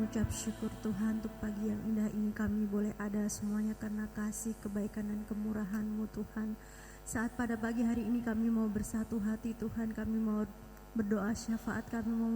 mengucap syukur Tuhan untuk pagi yang indah ini kami boleh ada semuanya karena kasih, kebaikan dan kemurahan-Mu Tuhan. Saat pada pagi hari ini kami mau bersatu hati Tuhan, kami mau berdoa syafaat, kami mau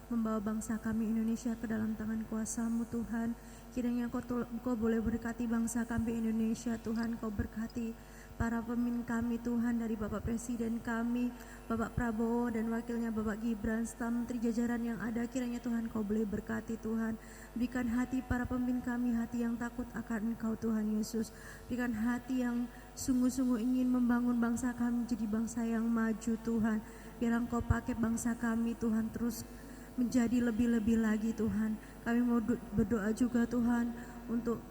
membawa bangsa kami Indonesia ke dalam tangan kuasa-Mu Tuhan. Kiranya Kau boleh berkati bangsa kami Indonesia Tuhan, Kau berkati para pemimpin kami Tuhan, dari Bapak Presiden kami, Bapak Prabowo dan wakilnya Bapak Gibran, serta menteri jajaran yang ada. Kiranya Tuhan Kau boleh berkati Tuhan. Berikan hati para pemimpin kami hati yang takut akan Engkau Tuhan Yesus. Berikan hati yang sungguh-sungguh ingin membangun bangsa kami jadi bangsa yang maju Tuhan. Biar Engkau pakai bangsa kami Tuhan terus menjadi lebih-lebih lagi Tuhan. Kami mau berdoa juga Tuhan untuk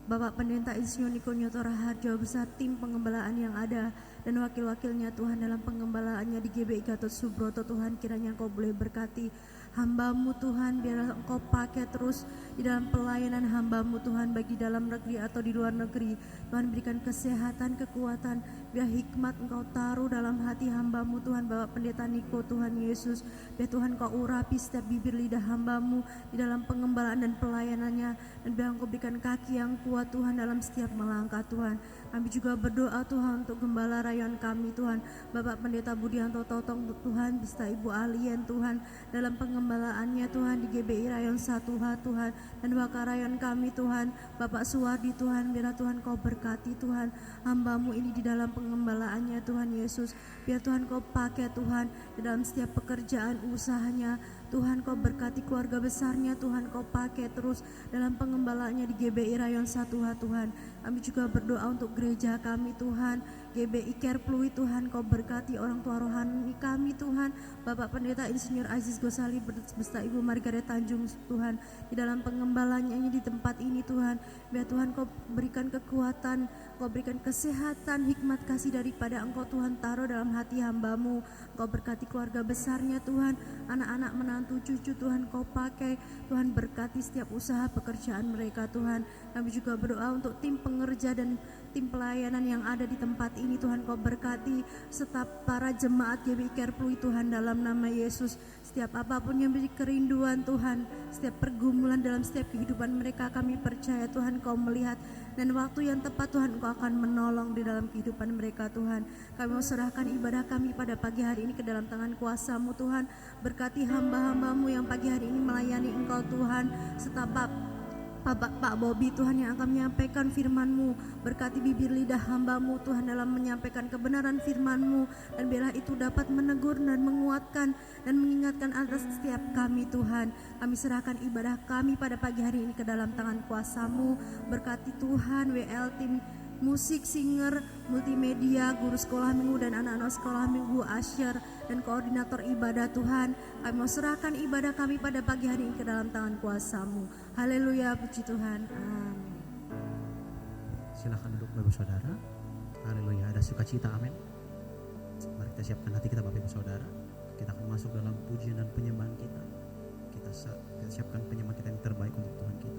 Bapak Pendeta Insinyur Niko Nyoto Raharjo beserta tim pengembalaan yang ada dan wakil-wakilnya Tuhan dalam pengembalaannya di GBI Gatot Subroto Tuhan. Kiranya Engkau boleh berkati hamba-Mu Tuhan, biar Engkau pakai terus di dalam pelayanan hamba-Mu Tuhan, bagi dalam negeri atau di luar negeri. Tuhan berikan kesehatan, kekuatan, biar hikmat Engkau taruh dalam hati hamba-Mu Tuhan, Bapak Pendeta Niko Tuhan Yesus. Biar Tuhan Kau urapi setiap bibir lidah hamba-Mu di dalam pengembalaan dan pelayanannya, dan biar Engkau berikan kaki yang kuat Tuhan dalam setiap melangkah Tuhan. Kami juga berdoa Tuhan untuk gembala rayon kami Tuhan, Bapak Pendeta Budianto Totong Tuhan, beserta Ibu Alien Tuhan, dalam pengembalaannya Tuhan di GBI Rayon 1H Tuhan, dan wakil rayon kami Tuhan, Bapak Suwardi Tuhan. Biar Tuhan Kau berkati Tuhan hamba-Mu ini di dalam pengembalaannya Tuhan Yesus. Biar Tuhan Kau pakai Tuhan di dalam setiap pekerjaan usahanya Tuhan. Kau berkati keluarga besarnya Tuhan, Kau pakai terus dalam pengembalaannya di GBI Rayon 1H Tuhan. Kami juga berdoa untuk gereja kami Tuhan, GBI Care Pluit Tuhan. Kau berkati orang tua rohani kami Tuhan, Bapak Pendeta Insinyur Aziz Gosali beserta Ibu Margaret Tanjung Tuhan, di dalam pengembalanya di tempat ini Tuhan. Biar Tuhan Kau berikan kekuatan, Kau berikan kesehatan, hikmat kasih daripada Engkau Tuhan taruh dalam hati hamba-Mu. Kau berkati keluarga besarnya Tuhan, anak-anak menantu cucu Tuhan Kau pakai Tuhan. Berkati setiap usaha pekerjaan mereka Tuhan. Kami juga berdoa untuk tim pengerja dan tim pelayanan yang ada di tempat ini Tuhan. Kau berkati serta para jemaat GBI Care Pluit Tuhan, dalam nama Yesus. Setiap apapun yang menjadi kerinduan Tuhan, setiap pergumulan dalam setiap kehidupan mereka, kami percaya Tuhan Kau melihat, dan waktu yang tepat Tuhan Engkau akan menolong di dalam kehidupan mereka Tuhan. Kami mau serahkan ibadah kami pada pagi hari ini ke dalam tangan kuasa-Mu Tuhan. Berkati hamba-hamba-Mu yang pagi hari ini melayani Engkau Tuhan, serta Pak Bobi Tuhan yang akan menyampaikan firman-Mu. Berkati bibir lidah hamba-Mu Tuhan dalam menyampaikan kebenaran firman-Mu, dan biarlah itu dapat menegur dan menguatkan dan mengingatkan atas setiap kami Tuhan. Kami serahkan ibadah kami pada pagi hari ini ke dalam tangan kuasa-Mu. Berkati Tuhan WL tim musik, singer, multimedia, guru sekolah minggu dan anak-anak sekolah minggu, Asher dan koordinator ibadah Tuhan. Kami mau serahkan ibadah kami pada pagi hari ini ke dalam tangan kuasa-Mu. Haleluya, puji Tuhan, amin. Silakan duduk Bapak Saudara. Haleluya, ada sukacita, amin. Mari kita siapkan hati kita Bapak Ibu Saudara. Kita akan masuk dalam pujian dan penyembahan kita. Kita siapkan penyembahan kita yang terbaik untuk Tuhan kita.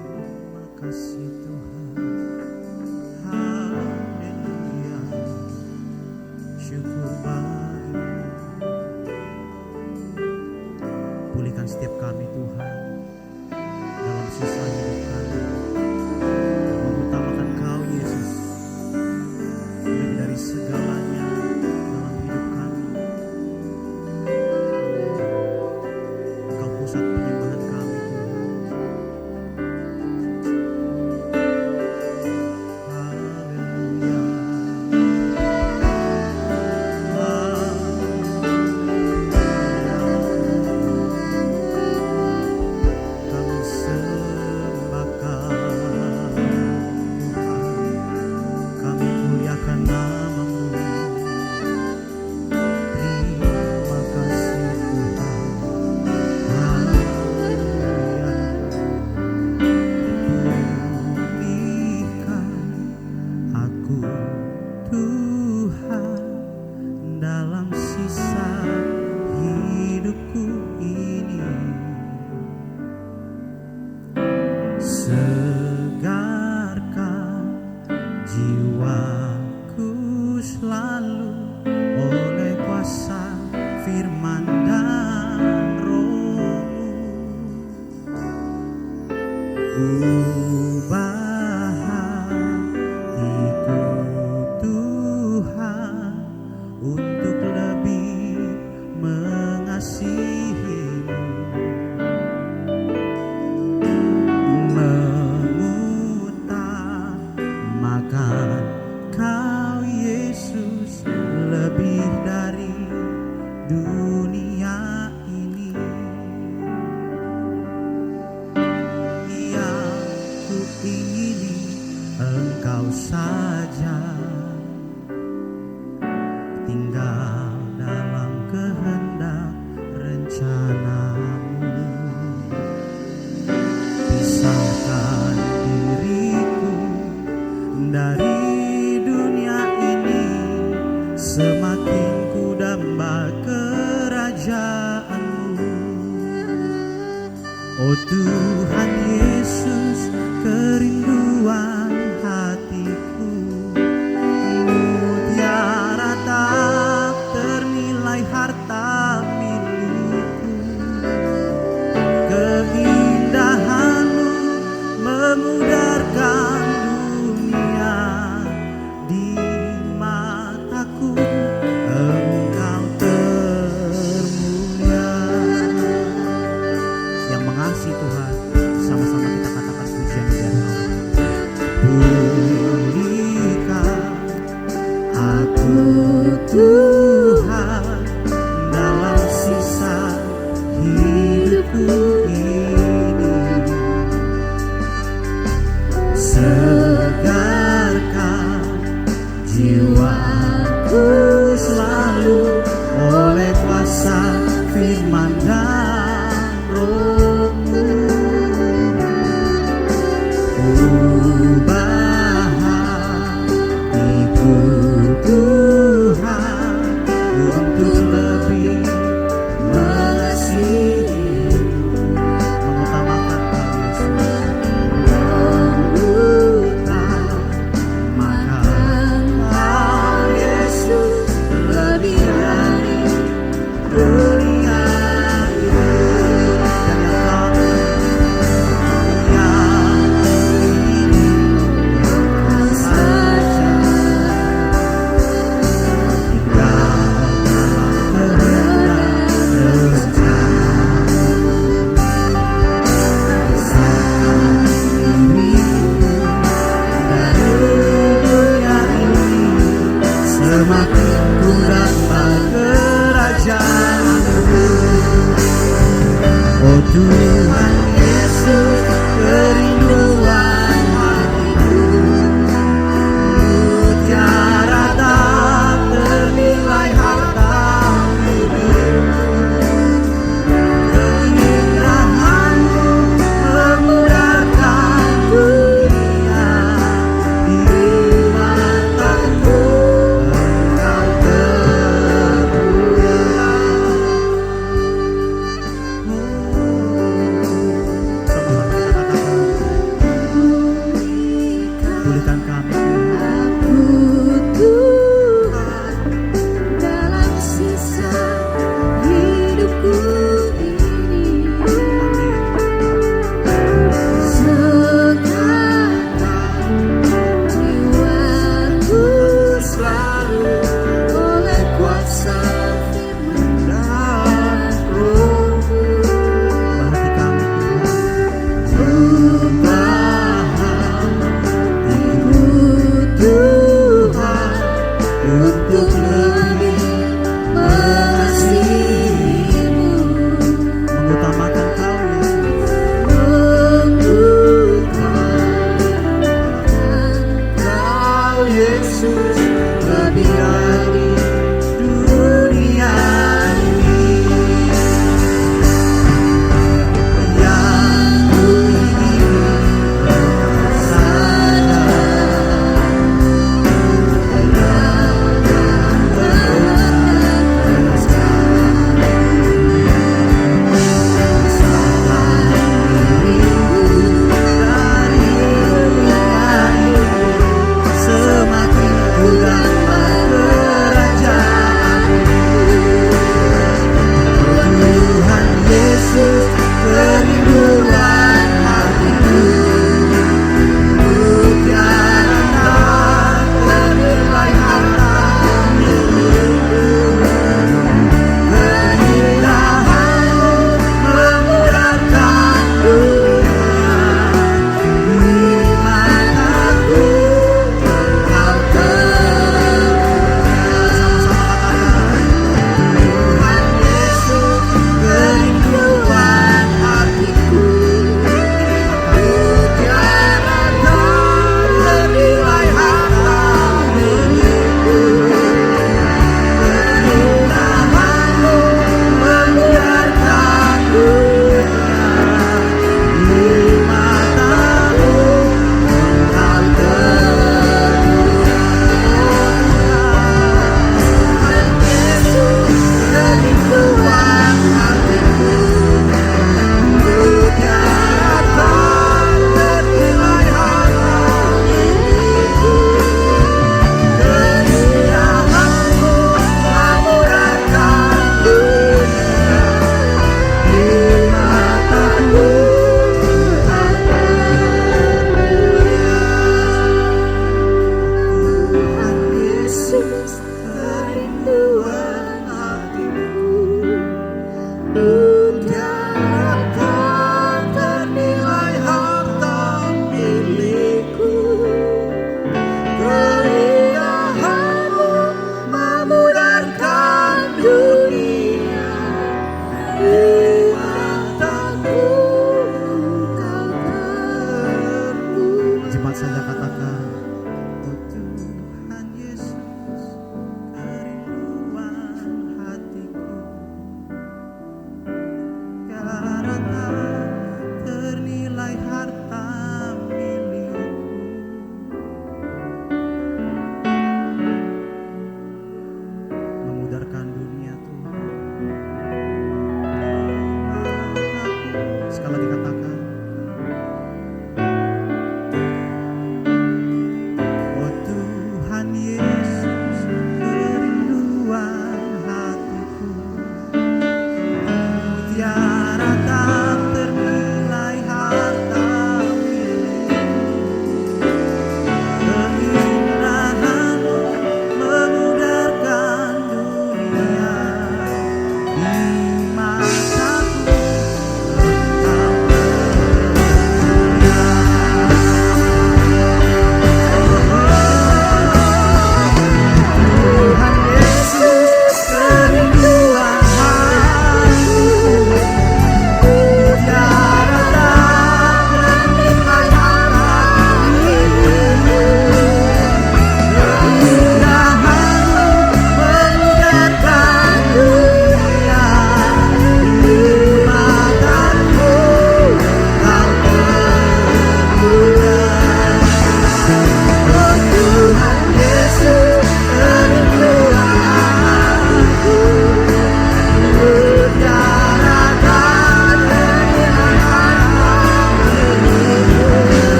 Terima kasih Tuhan, haleluya, syukur bagi-Mu. Pulihkan setiap kami Tuhan dalam sisa hidup kami, mengutamakan Kau Yesus lebih dari segalanya dalam hidup kami. Engkau pusat penyembahan kami Tuhan. Ubah hatiku Tuhan untuk lebih mengasihi-Mu, mengutamakan Kau Yesus lebih dari dunia ini. Yang ku ingini Engkau saja, tinggal dalam kehendak rencana-Mu. Pisahkan diriku dari dunia ini, semakin ku damba kerajaan-Mu. Oh Tuhan Yesus, kerinduan hatiku, mutiara tak ternilai harta milikku. Keindahan-Mu memudarkan dunia, di mataku Engkau termulia. Yang mengasihi Tuhan, sama-sama kita katakan pujian dan Allah.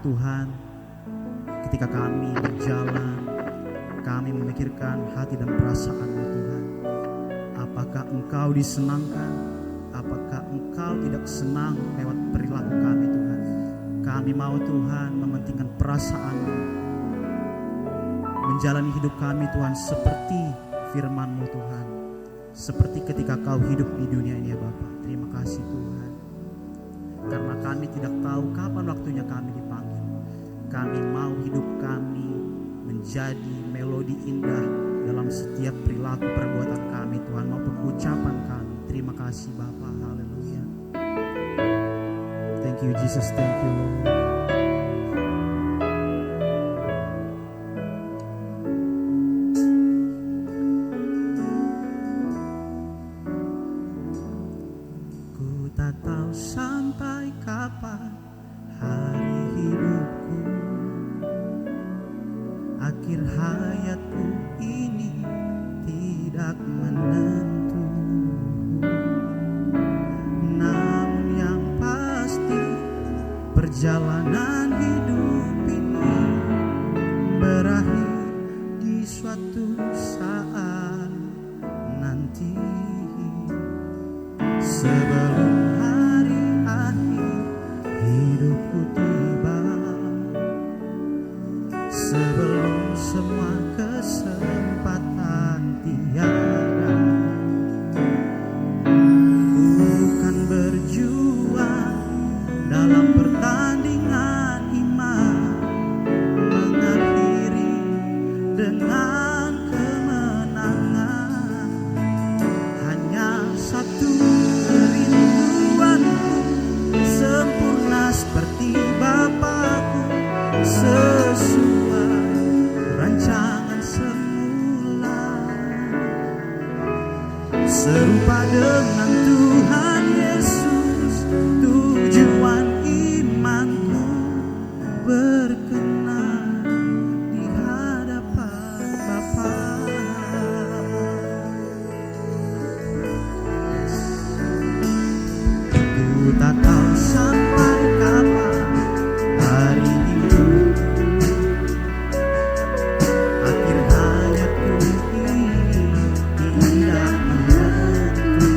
Tuhan, ketika kami berjalan, kami memikirkan hati dan perasaan-Mu Tuhan. Apakah Engkau disenangkan? Apakah Engkau tidak senang lewat perilaku kami Tuhan? Kami mau Tuhan mementingkan perasaan-Mu, menjalani hidup kami Tuhan seperti firman-Mu Tuhan, seperti ketika Kau hidup di dunia ini ya Bapa. Terima kasih Tuhan, karena kami tidak tahu kapan waktunya kami dipanggil. Kami mau hidup kami menjadi melodi indah dalam setiap perilaku perbuatan kami Tuhan maupun ucapan kami. Terima kasih Bapa, haleluya. Thank you Jesus, thank you Lord. Ku tak tahu sampai kapan hari hidupku, akhir hayatku ini tidak menentu. Namun yang pasti perjalanan hidup ini berakhir di suatu saat nanti. Sebelum hari akhir hidupku tiba, sebelum semua kesempatan tiada, bukan berjuang dalam pertandingan iman, mengakhiri dengan kemenangan. Hanya satu kerinduanku, sempurna seperti Bapakku, sesuai rancangan semula, serupa dengan Tuhan Yesus. Tujuan imanku berkenan di hadapan Bapa. Ku tak tahu sampai kapan hari hidup, akhir hayatku ini tidak menentu.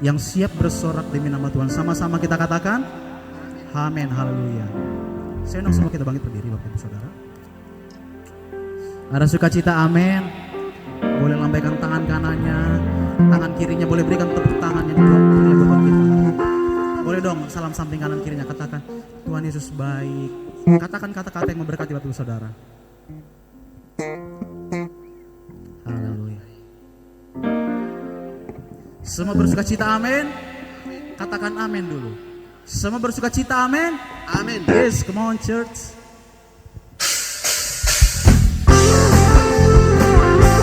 yang siap bersorak demi nama Tuhan. Sama-sama kita katakan, amin, haleluya. Saya undang semua kita bangkit berdiri Bapak Ibu Saudara. Ada sukacita, amin. Boleh lambaikan tangan kanannya, tangan kirinya boleh berikan tepuk tangan yang buat kita. Boleh dong salam samping kanan kirinya, katakan Tuhan Yesus baik. Katakan kata-kata yang memberkati Bapak Ibu Saudara. Haleluya. Semua bersukacita, amin. Katakan amin dulu. Semua bersukacita, amin. Amin. Yes, come on church.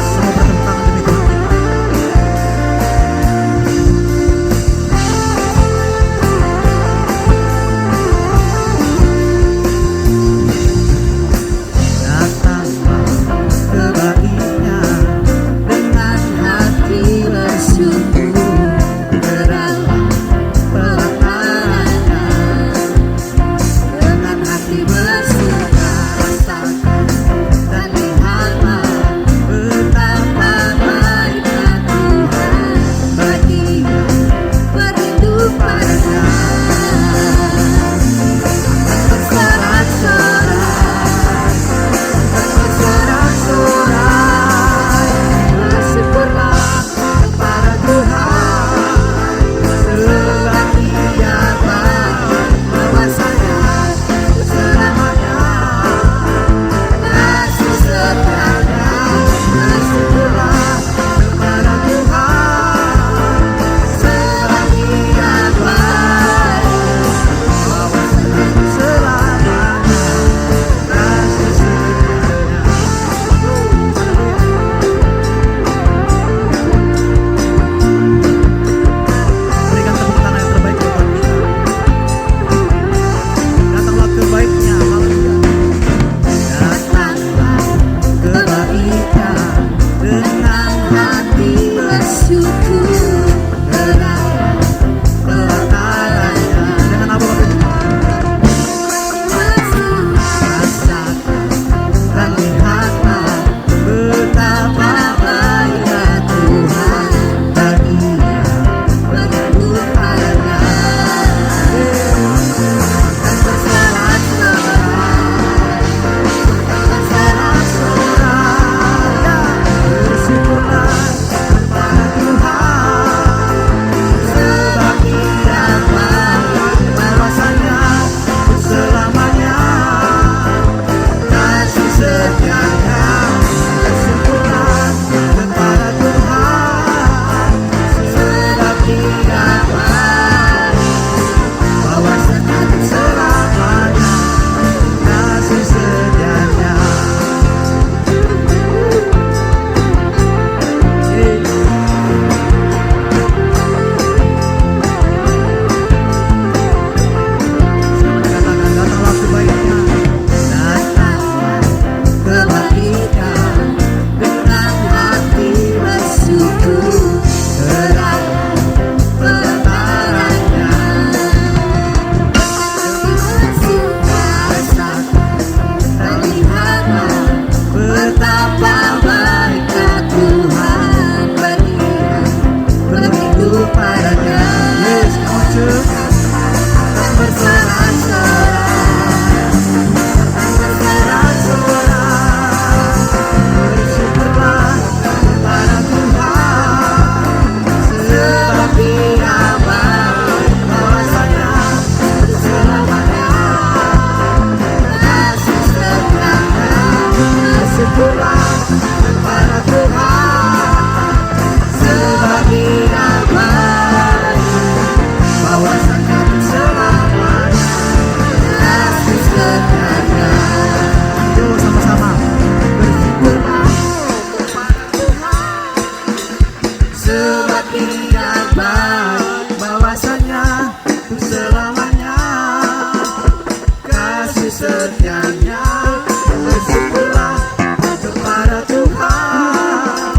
Semua bertepuk tangan demi Tuhan kita. Datanglah ke baiknya dengan hati bersyukur ke dalam pelatarannya, dengan hati bersuka rasakan dan lihatlah betapa baiknya Tuhan bagi yang berindu padanya. Bersorak-sorai, bersyukurlah kepada Tuhan, sebab Dia baik, bahwasanya selamanya kasih setianya. Bersyukurlah kepada Tuhan, sebab Dia baik, bahwasanya selamanya kasih setianya. Berikan tepuk tangan yang terbaik buat Tuhan kita. Datanglah kebaiknya, haleluya. Datanglah kebaiknya dengan hati bersyukur ke dalam pelatarannya. Dengan apa Bapak Ibu? Rasakan dan lihatlah betapa baiknya Tuhan bagi yang berindu padanya. Dan bersorak-sorai, bersyukurlah kepada Tuhan, sebab Dia baik, bahwasanya selamanya kasih setianya. Bersyukurlah kepada Tuhan, sebab Dia baik, bahwasanya selamanya kasih setianya. Katakan datanglah kebaiknya, datanglah kebaikan dengan hati bersyukur ke dalam pelatarannya. Rasakan dan lihatlah betapa baiknya Tuhan bagi yang berindu padanya. Yes, come on church. Dan bersorak-sorai, bersyukurlah kepada Tuhan, sebab Dia baik, bahwasanya selamanya kasih setianya. Bersyukurlah kepada Tuhan, sebab Dia baik, bahwasanya selamanya kasih setianya. Yuk sama-sama bersyukurlah kepada Tuhan, sebab Dia baik, bahwasanya untuk selamanya kasih setianya. Bersyukurlah kepada Tuhan,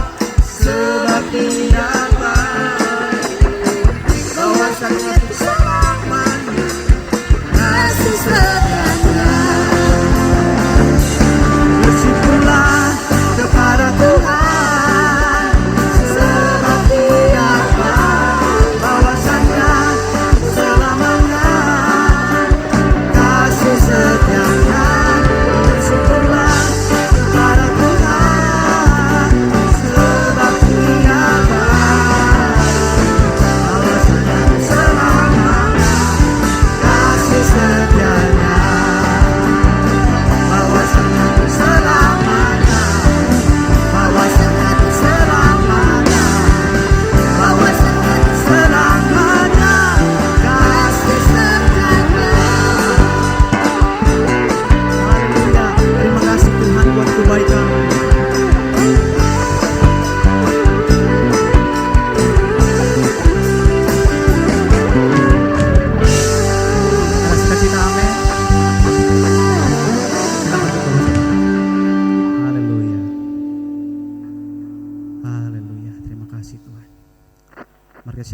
sebab Dia baik, bahwasanya untuk selamanya kasih setianya. Bersyukurlah kepada Tuhan, sebab Dia baik, bahwasanya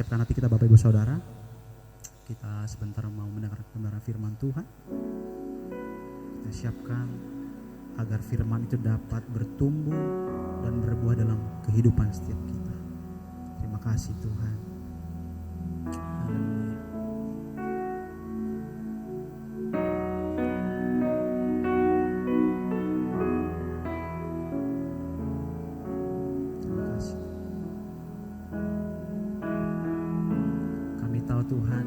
siapkan hati kita Bapak Ibu Saudara. Kita sebentar mau mendengar kebenaran firman Tuhan. Kita siapkan agar firman itu dapat bertumbuh dan berbuah dalam kehidupan setiap kita. Terima kasih Tuhan. Haleluya. Terima kasih. Kami tahu Tuhan,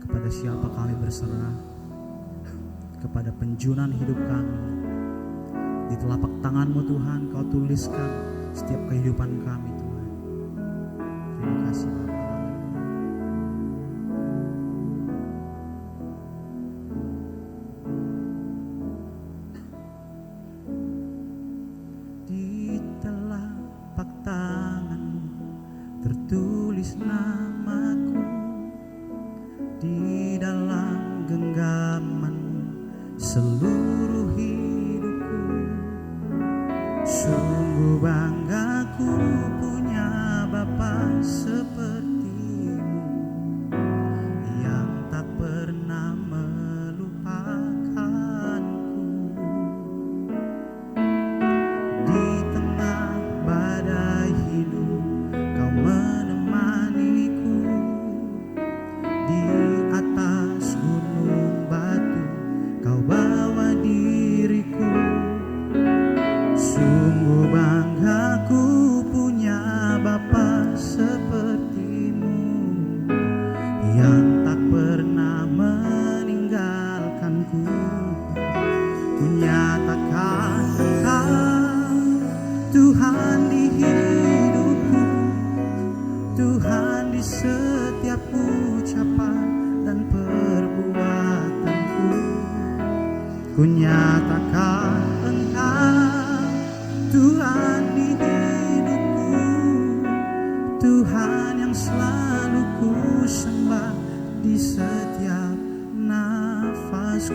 kepada siapa kami berserah, kepada penjunan hidup kami. Di telapak tangan-Mu Tuhan, Kau tuliskan setiap kehidupan kami Tuhan. Terima kasih Bapa. Di telapak tangan-Mu tertulis namaku, di dalam genggaman-Mu seluruh hidupku. Sungguh bangga ku punya Bapa seperti-Mu, yang tak pernah melupakanku. Di tengah badai hidup Kau menemaniku, di atas gunung batu Kau bawa diriku. Sungguh bangga ku punya Bapa seperti-Mu, yang tak pernah meninggalkanku. Ku nyatakan Engkau Tuhan di hidupku, Tuhan di setiap ucapan dan perbuatanku. Ku nyatakan Engkau Tuhan di hidupku, Tuhan yang selalu ku sembah di setiap nafasku.